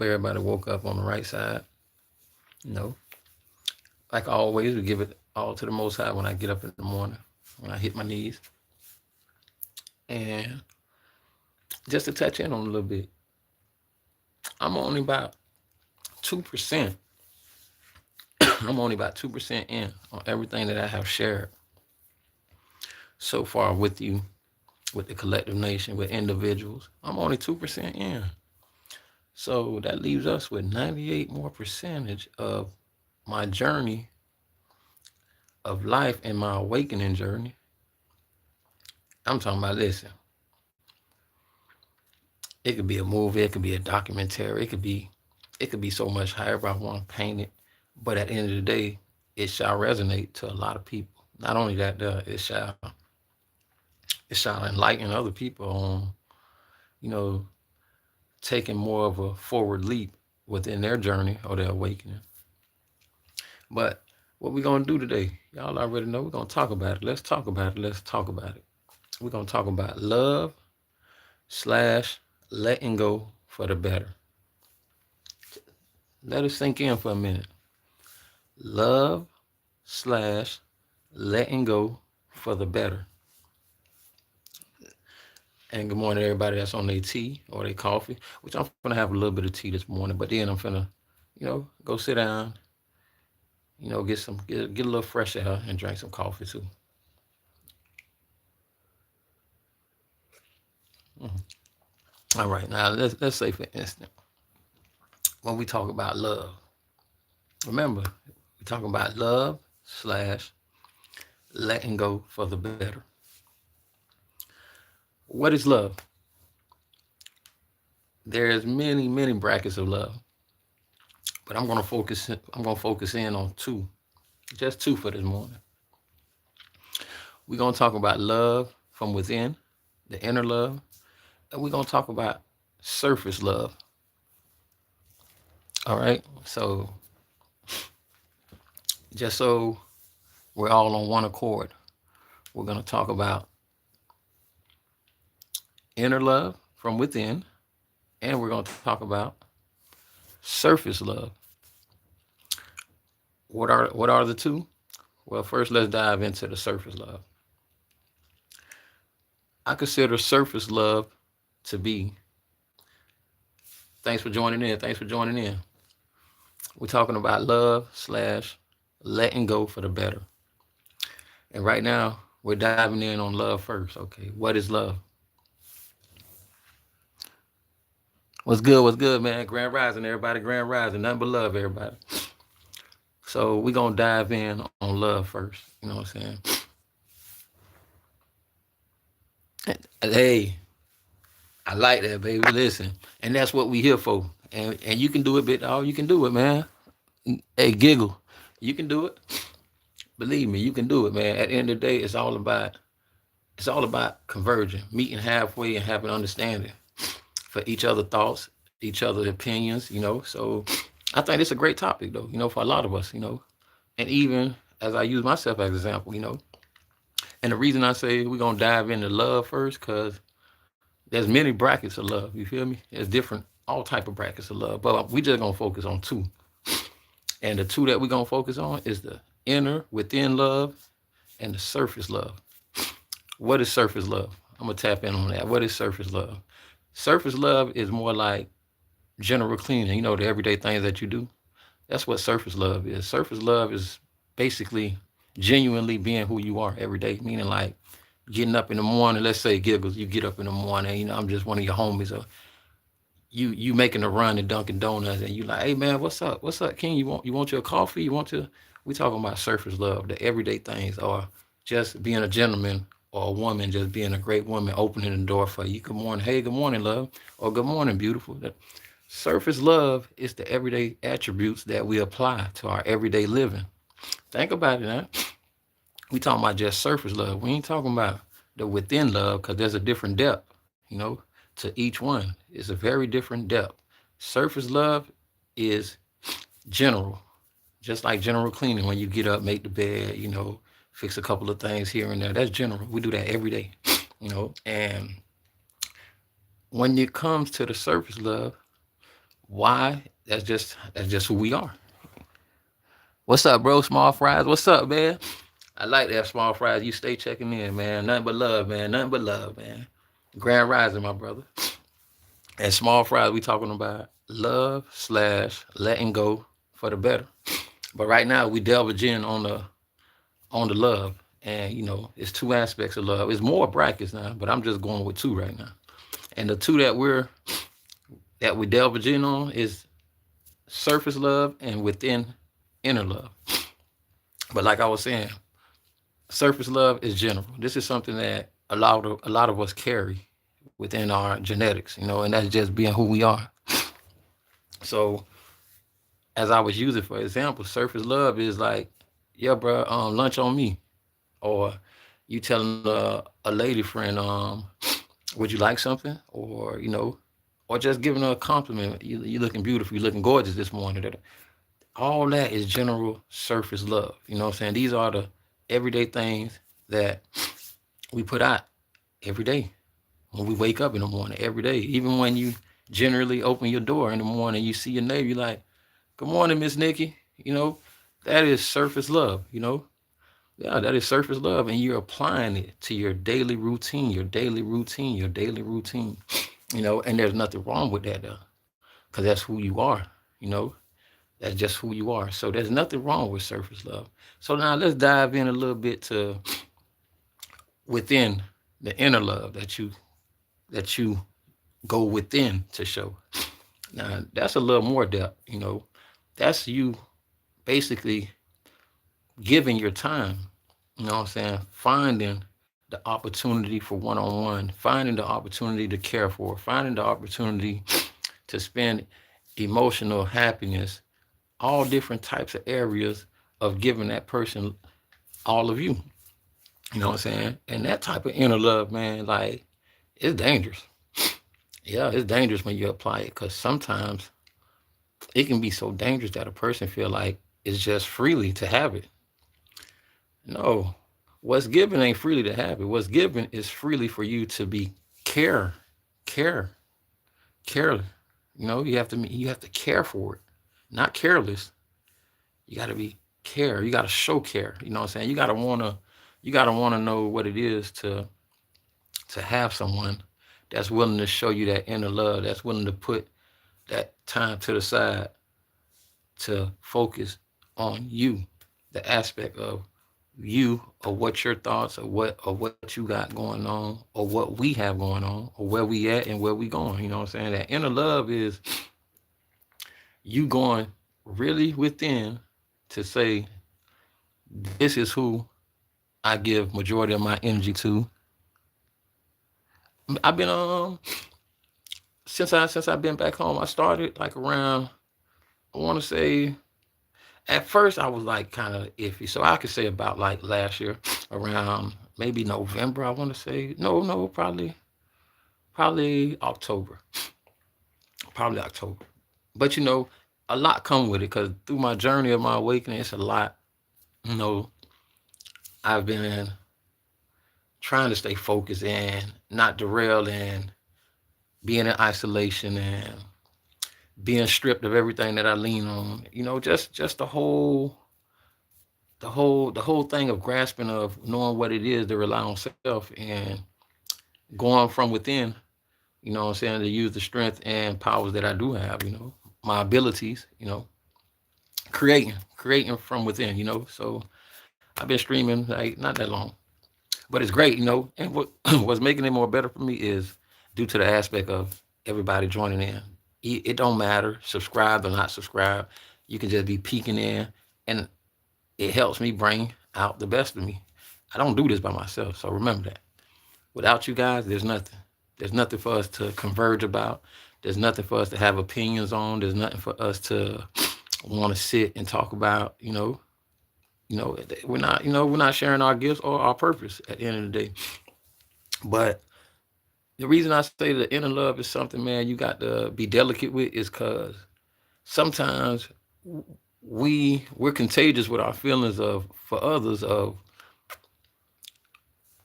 everybody woke up on the right side. No, like always, we give it all to the Most High when I get up in the morning, when I hit my knees. And just to touch in on a little bit, I'm only about 2%. I'm only about 2% in on everything that I have shared so far with you, with the collective nation, with individuals. I'm only 2% in. So that leaves us with 98 more percentage of my journey of life and my awakening journey. I'm talking about, listen, it could be a movie, it could be a documentary, it could be so much however I want to paint it. But at the end of the day, it shall resonate to a lot of people. Not only that, it shall enlighten other people on, you know, taking more of a forward leap within their journey or their awakening. But what we're gonna do today, y'all already know we're gonna talk about it. Let's talk about it. Let's talk about it. We're gonna talk about love slash letting go for the better. Let it sink in for a minute. Love slash letting go for the better. And good morning, everybody that's on their tea or their coffee, which I'm gonna have a little bit of tea this morning, but then I'm gonna, go sit down, get a little fresh air and drink some coffee too. All right, now let's say for instance, when we talk about love, remember we're talking about love slash letting go for the better. What is love? There's many brackets of love, but I'm gonna focus in on two, just two for this morning. We're gonna talk about love from within, the inner love, and we're gonna talk about surface love. All right. So just so we're all on one accord, we're gonna talk about inner love from within, and we're gonna talk about surface love. What are the two? Well, first let's dive into the surface love. I consider surface love to be, thanks for joining in. Thanks for joining in. We're talking about love slash letting go for the better. And right now, we're diving in on love first. Okay, what is love? What's good? What's good, man? Grand Rising, everybody. Grand Rising. Nothing but love, everybody. So we're going to dive in on love first. You know what I'm saying? Hey, I like that, baby. Listen. And that's what we here for. And you can do it, big dog. You can do it, man. Hey, giggle. You can do it. Believe me, you can do it, man. At the end of the day, it's all about converging, meeting halfway and having understanding for each other thoughts, each other opinions. So I think it's a great topic though, for a lot of us. And even as I use myself as an example. And the reason I say we're gonna dive into love first, because there's many brackets of love. You feel me? There's different all type of brackets of love. But we just gonna focus on two. And the two that we're gonna focus on is the inner within love and the surface love. What is surface love? I'm gonna tap in on that. What is surface love? Surface love is more like general cleaning, the everyday things that you do. That's what surface love is. Surface love is basically genuinely being who you are every day, meaning like getting up in the morning. Let's say Giggles, you get up in the morning, I'm just one of your homies, or you making a run to Dunkin' Donuts, and you like, hey man, what's up? What's up, King? You want your coffee? You want to? We talking about surface love, the everyday things, or just being a gentleman or a woman, just being a great woman, opening the door for you. Good morning, hey, good morning, love, or good morning, beautiful. Surface love is the everyday attributes that we apply to our everyday living. Think about it now. We talking about just surface love. We ain't talking about the within love, because there's a different depth, to each one. It's a very different depth. Surface love is general, just like general cleaning. When you get up, make the bed, fix a couple of things here and there. That's general. We do that every day. And when it comes to the surface love, Why? That's just who we are. What's up, bro? Small fries. What's up, man? I like that, small fries. You stay checking in, man. Nothing but love, man. Nothing but love, man. Grand rising, my brother. And small fries, we talking about love slash letting go for the better. But right now we delve in on the love. And it's two aspects of love. It's more brackets now, but I'm just going with two right now. And the two that we delve in on is surface love and within inner love. But like I was saying, surface love is general. This is something that a lot of us carry within our genetics, and that's just being who we are. So as I was using for example, surface love is like, yeah, bro, lunch on me, or you telling a lady friend, would you like something, or just giving her a compliment. You looking beautiful, you looking gorgeous this morning. All that is general surface love. You know what I'm saying? These are the everyday things that we put out every day when we wake up in the morning, every day. Even when you generally open your door in the morning, you see your neighbor, you're like, good morning, Miss Nikki. That is surface love, Yeah, that is surface love. And you're applying it to your daily routine, your daily routine, your daily routine. And there's nothing wrong with that, though, because that's who you are, you know. That's just who you are. So there's nothing wrong with surface love. So now let's dive in a little bit to within the inner love that you go within to show. Now that's a little more depth. That's you basically giving your time, what I'm saying, finding the opportunity for one-on-one, finding the opportunity to care for, finding the opportunity to spend emotional happiness, all different types of areas of giving that person all of you. You know what I'm saying? And that type of inner love, man, like, it's dangerous. Yeah, it's dangerous when you apply it, because sometimes it can be so dangerous that a person feel like it's just freely to have it. No, what's given ain't freely to have it. What's given is freely for you to be care, care, care. You have to care for it, not careless. You got to be care. You got to show care. You know what I'm saying? You got to want to know what it is to have someone that's willing to show you that inner love, that's willing to put that time to the side to focus on you, the aspect of you, or what your thoughts, or what you got going on, or what we have going on, or where we at and where we going. You know what I'm saying? That inner love is you going really within to say, this is who I give majority of my energy to. I've been since I've been back home. I started like around, I want to say, at first I was like kind of iffy. So I could say about like last year, around maybe November. I want to say no, probably October, probably October. But a lot come with it, because through my journey of my awakening, it's a lot. You know, I've been trying to stay focused and not derail, and being in isolation, and being stripped of everything that I lean on. Just the whole thing of grasping, of knowing what it is to rely on self, and going from within. What I'm saying, to use the strength and powers that I do have. My abilities. Creating from within. So I've been streaming like not that long, but it's great. And what what's making it more better for me is due to the aspect of everybody joining in. It don't matter, subscribe or not subscribe. You can just be peeking in, and it helps me bring out the best of me. I don't do this by myself, so remember that. Without you guys, there's nothing. There's nothing for us to converge about. There's nothing for us to have opinions on. There's nothing for us to want to sit and talk about. We're not sharing our gifts or our purpose at the end of the day. But the reason I say the inner love is something, man, you got to be delicate with, is because sometimes we're contagious with our feelings of for others, of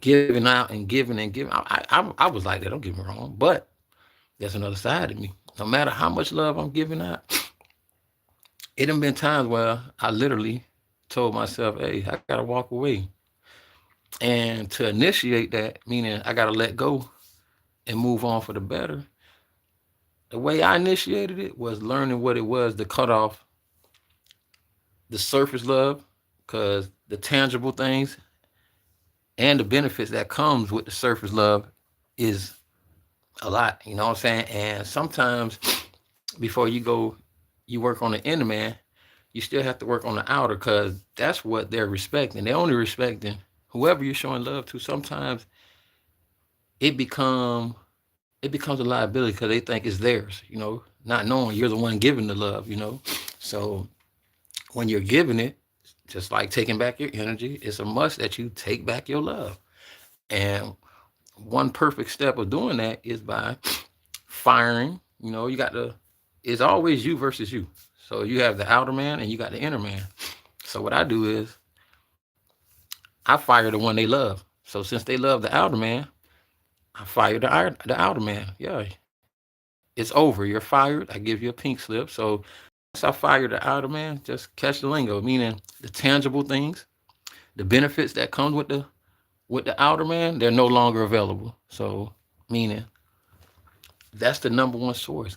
giving out and giving and giving. I was like that. Don't get me wrong, but there's another side of me. no matter how much love I'm giving out, it done been times where I literally told myself, hey, I gotta walk away. And to initiate that, meaning I gotta let go and move on for the better. The way I initiated it was learning what it was to cut off the surface love, because the tangible things and the benefits that comes with the surface love is a lot, you know what I'm saying? And sometimes before you go, you work on the inner man, you still have to work on the outer, because that's what they're respecting. They're only respecting whoever you're showing love to. Sometimes it become it becomes a liability because they think it's theirs, not knowing you're the one giving the love, So when you're giving it, just like taking back your energy, it's a must that you take back your love. And one perfect step of doing that is by firing. You got to, it's always you versus you. So you have the outer man and you got the inner man. So what I do is I fire the one they love. So since they love the outer man, I fire the outer man. Yeah, it's over. You're fired. I give you a pink slip. So once I fire the outer man, just catch the lingo, meaning the tangible things, the benefits that come with the outer man, they're no longer available. So meaning that's the number one source.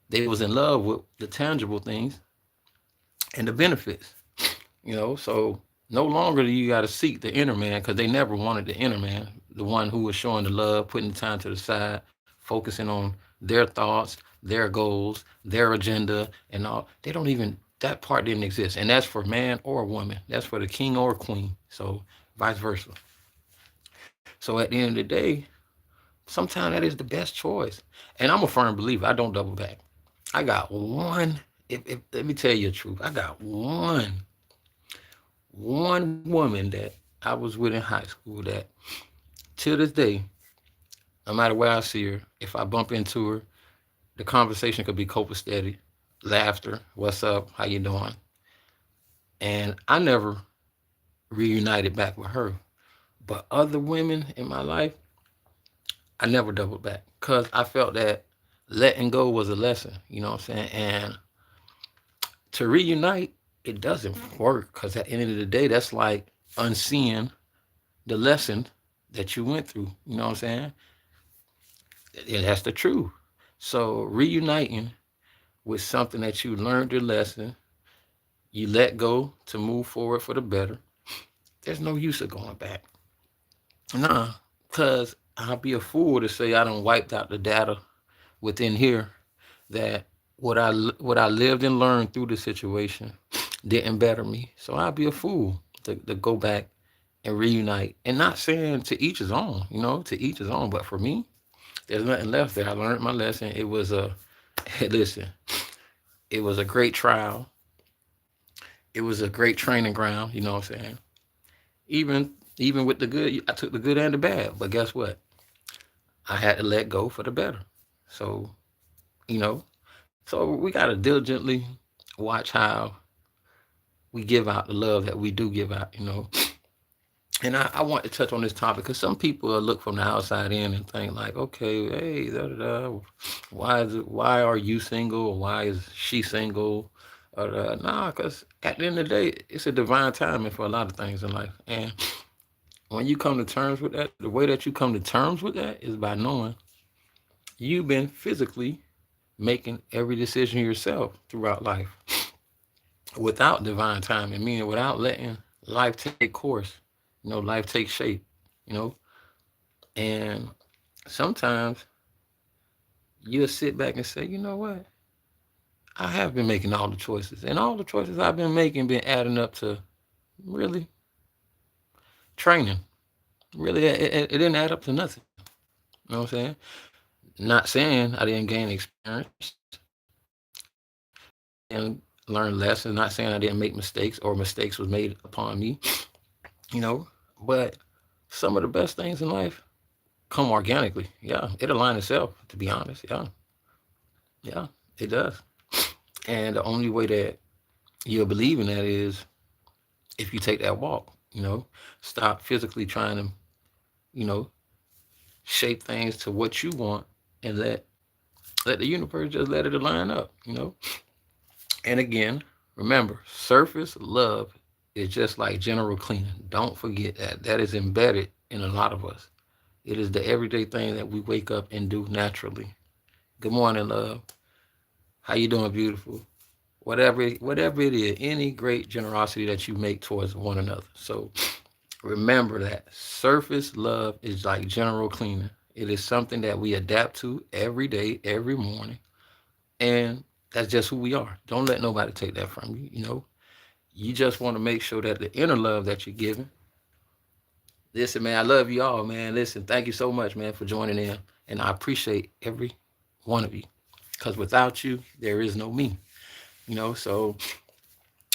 They was in love with the tangible things and the benefits. So no longer do you got to seek the inner man, because they never wanted the inner man, the one who was showing the love, putting the time to the side, focusing on their thoughts, their goals, their agenda, and all. They don't even, that part didn't exist. And that's for man or woman. That's for the king or queen. So vice versa. So at the end of the day, sometimes that is the best choice. And I'm a firm believer. I don't double back. I got one. If let me tell you the truth. I got one woman that I was with in high school that, till this day, no matter where I see her, if I bump into her, the conversation could be copacetic, laughter, what's up, how you doing? And I never reunited back with her. But other women in my life, I never doubled back, because I felt that letting go was a lesson, you know what I'm saying? And to reunite, it doesn't work, because at the end of the day, that's like unseeing the lesson that you went through, you know what I'm saying? That's the truth. So reuniting with something that you learned your lesson, you let go to move forward for the better, there's no use of going back. Nah, because I'll be a fool to say I done wiped out the data within here, that what I lived and learned through the situation didn't better me. So I'd be a fool to go back and reunite. And not saying to each his own, to each his own. But for me, there's nothing left there. I learned my lesson. It was listen, it was a great trial. It was a great training ground, you know what I'm saying? Even with the good, I took the good and the bad. But guess what? I had to let go for the better. So, you know, so we got to diligently watch how we give out the love that we do give out. And I want to touch on this topic because some people will look from the outside in and think like, okay, hey, da, da, da, why are you single? Or why is she single? Nah, because at the end of the day, it's a divine timing for a lot of things in life. And when you come to terms with that, the way that you come to terms with that is by knowing you've been physically making every decision yourself throughout life without divine timing, meaning without letting life take course, life take shape, you know. And sometimes you'll sit back and say, you know what? I have been making all the choices, and all the choices I've been making been adding up to really training. Really, it didn't add up to nothing. You know what I'm saying? Not saying I didn't gain experience and learn lessons. Not saying I didn't make mistakes or mistakes was made upon me. You know, but some of the best things in life come organically. Yeah, it aligns itself. To be honest, yeah, it does. And the only way that you'll believe in that is if you take that walk. Stop physically trying to, you know, shape things to what you want and let Let the universe just let it line up, you know. And again, remember, surface love is just like general cleaning. Don't forget that. That is embedded in a lot of us. It is the everyday thing that we wake up and do naturally. Good morning, love. How you doing, beautiful? Whatever it is, any great generosity that you make towards one another. So remember that surface love is like general cleaning. It is something that we adapt to every day, every morning, and that's just who we are. Don't let nobody take that from you. You know, you just want to make sure that the inner love that you're giving. Listen, man, I love you all, man. Listen, thank you so much, man, for joining in, and I appreciate every one of you, because without you, there is no me. You know, so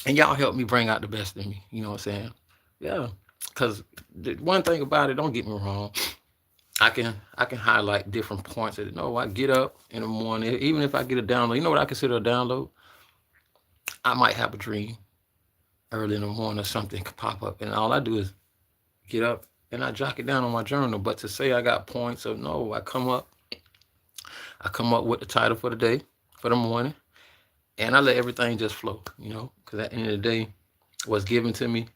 and y'all help me bring out the best in me. You know what I'm saying? Yeah, because the one thing about it, don't get me wrong, I can highlight different points that no, I get up in the morning, even if I get a download. You know what I consider a download? I might have a dream early in the morning, or something could pop up, and all I do is get up and I jot it down on my journal. But to say I got points of no, I come up with the title for the day, for the morning, and I let everything just flow. You know, because at the end of the day, what's given to me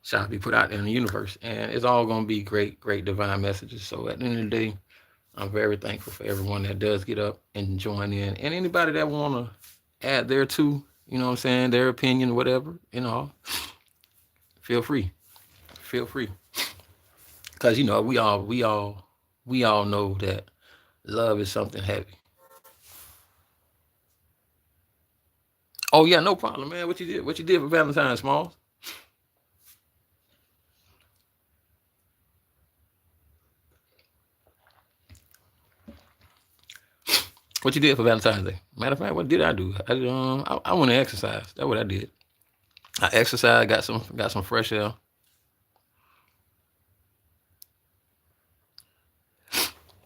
shall be put out in the universe, and it's all gonna be great, great divine messages. So at the end of the day, I'm very thankful for everyone that does get up and join in, and anybody that wanna add their two, you know what I'm saying, their opinion, whatever, feel free, feel free, because we all know that love is something heavy. Oh yeah, no problem, man. What you did for Valentine's, Smalls? What you did for Valentine's Day? Matter of fact, what did I do? I went to exercise. That's what I did. I exercised, got some fresh air.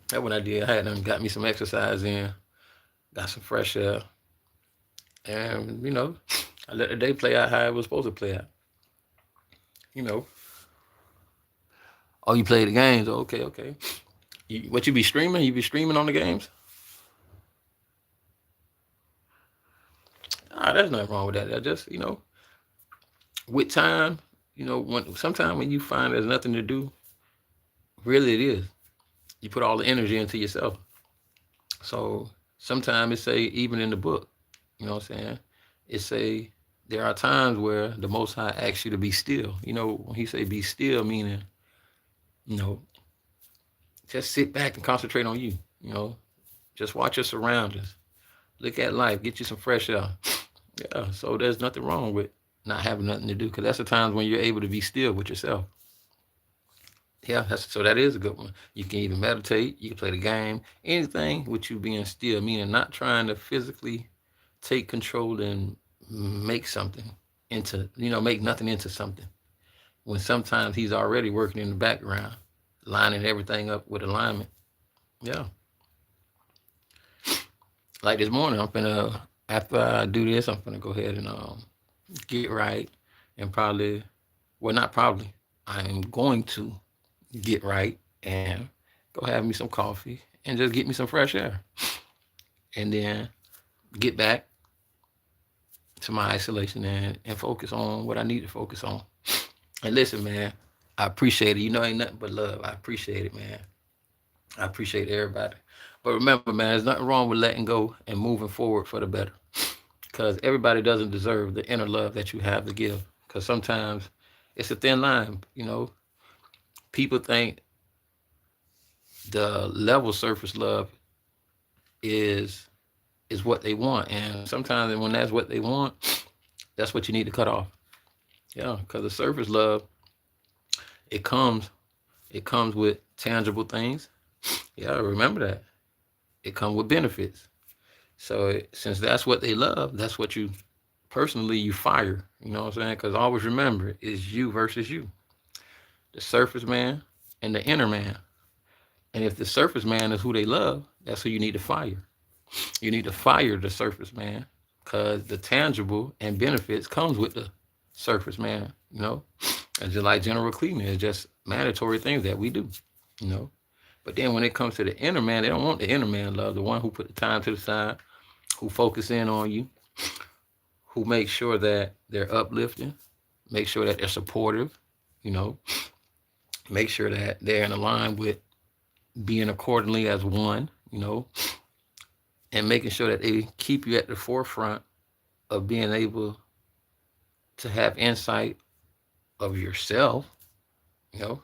That's what I did. I had them got me some exercise in, got some fresh air, and I let the day play out how it was supposed to play out. You know. Oh, you play the games? Okay, okay. What you be streaming? You be streaming on the games? Ah, there's nothing wrong with that. I just with time, when sometimes when you find there's nothing to do, really it is. You put all the energy into yourself. So sometimes it say even in the book, you know what I'm saying? It say there are times where the Most High asks you to be still. When he say be still, meaning you know just sit back and concentrate on you. You know, just watch your surroundings, look at life, get you some fresh air. Yeah. So there's nothing wrong with not having nothing to do, because that's the times when you're able to be still with yourself. Yeah, so that is a good one. You can even meditate, you can play the game, anything with you being still, meaning not trying to physically take control and make something make nothing into something. When sometimes he's already working in the background, lining everything up with alignment. Yeah. Like this morning, after I do this, I'm gonna go ahead and get right, and probably, well, not probably, I am going to get right and go have me some coffee and just get me some fresh air, and then get back to my isolation and focus on what I need to focus on. And listen, man, I appreciate it. Ain't nothing but love. I appreciate it, man. I appreciate everybody. But remember, man, there's nothing wrong with letting go and moving forward for the better. Because everybody doesn't deserve the inner love that you have to give. Because sometimes it's a thin line. People think the level surface love is what they want, and sometimes when that's what they want, that's what you need to cut off. Yeah, because the surface love, it comes with tangible things. Yeah, remember that. It comes with benefits. So since that's what they love, that's what you personally you fire. You know what I'm saying? Because always remember, it's you versus you, the surface man and the inner man. And if the surface man is who they love, that's who you need to fire. You need to fire the surface man, because the tangible and benefits comes with the surface man. And just like general cleaning, it's just mandatory things that we do. You know, But then when it comes to the inner man, they don't want the inner man love, the one who put the time to the side, who focus in on you, who make sure that they're uplifting, make sure that they're supportive, you know, make sure that they're in line with being accordingly as one, you know, and making sure that they keep you at the forefront of being able to have insight of yourself, you know,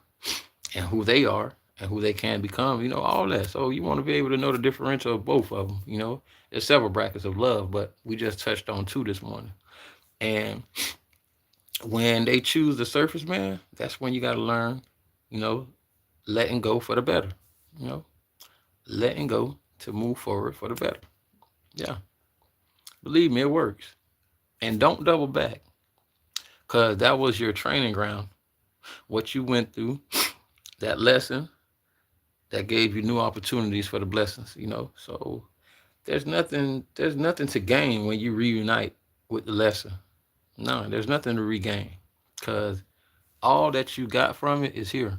and who they are and who they can become, you know, all that. So you want to be able to know the differential of both of them, you know. There's several brackets of love, but we just touched on two this morning. And when they choose the surface man, that's when you got to learn, you know, letting go for the better, you know, letting go to move forward for the better. Yeah. Believe me, it works. And don't double back, because that was your training ground. What you went through, that lesson that gave you new opportunities for the blessings, you know. So there's nothing to gain when you reunite with the lesson. No, there's nothing to regain, because all that you got from it is here.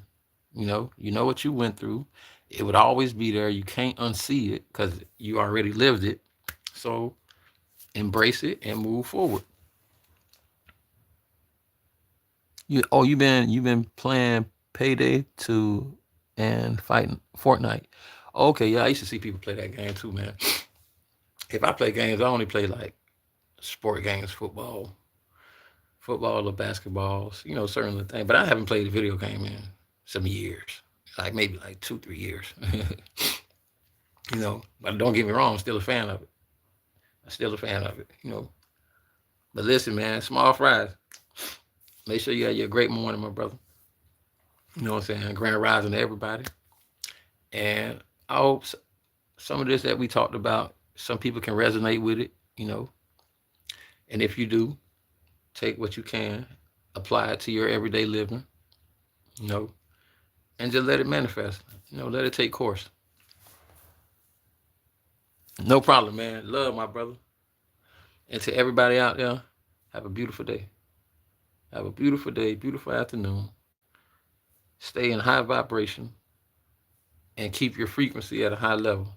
You know what you went through. It would always be there. You can't unsee it because you already lived it. So embrace it and move forward. You've been playing Payday 2 and fighting Fortnite. Okay, yeah, I used to see people play that game too, man. If I play games, I only play like sport games, football or basketballs, you know, certain little things. But I haven't played a video game in some years, like maybe like 2, 3 years. You know, but don't get me wrong, I'm still a fan of it. I'm still a fan of it, you know. But listen, man, small fries. Make sure you have your great morning, my brother. You know what I'm saying? Grand rising to everybody. And I hope some of this that we talked about, some people can resonate with it, you know. And if you do, take what you can, apply it to your everyday living, you know, and just let it manifest. You know, let it take course. No problem, man. Love, my brother. And to everybody out there, have a beautiful day. Have a beautiful day, beautiful afternoon. Stay in high vibration and keep your frequency at a high level.